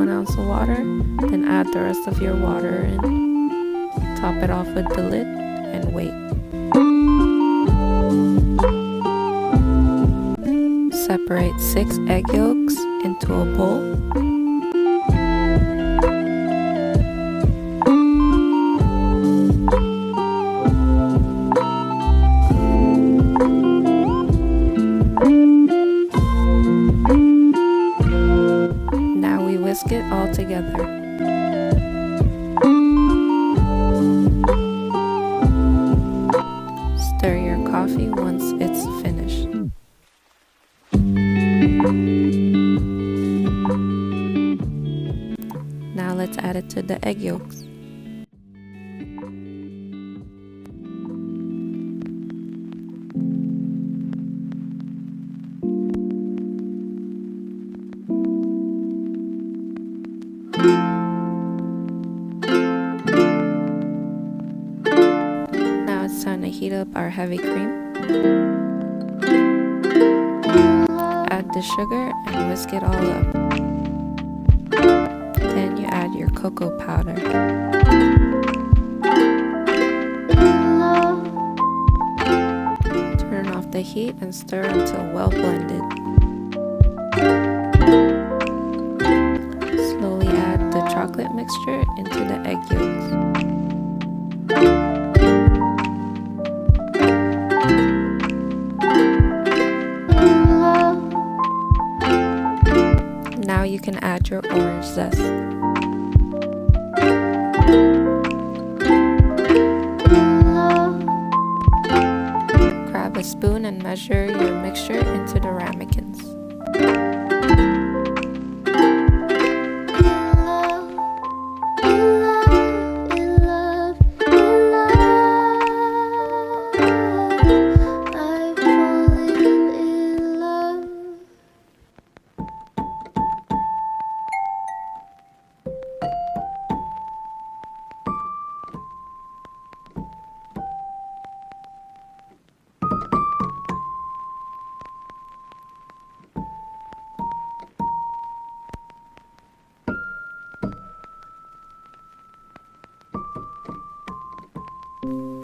1 ounce of water, then add the rest of your water in. Top it off with the lid and wait. Separate 6 egg yolks into a bowl. Now we whisk it all together. Stir your coffee once it's finished. Now let's add it to the egg yolks. Now it's time to heat up our heavy cream. Add the sugar and whisk it all up. Then you add your cocoa powder. Turn off the heat and stir until well blended. Slowly add the chocolate mixture into the egg yolks. Now you can add your orange zest. Grab a spoon and measure your mixture into the ramekins.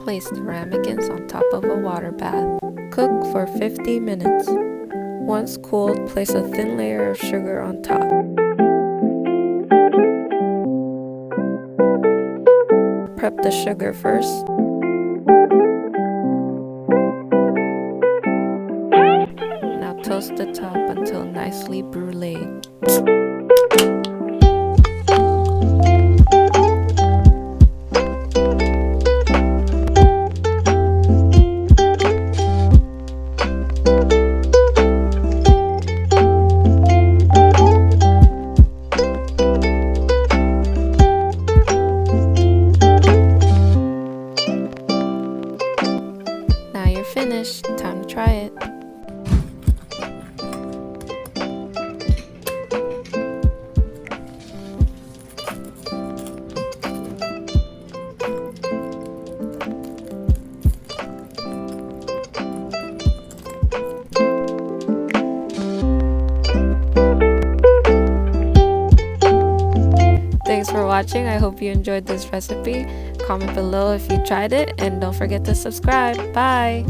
Place the ramekins on top of a water bath. Cook for 50 minutes. Once cooled, place a thin layer of sugar on top. Prep the sugar first. Now toast the top until nicely brulee. Now you're finished. Time to try it. Thanks for watching. I hope you enjoyed this recipe. Comment below if you tried it, and don't forget to subscribe. Bye!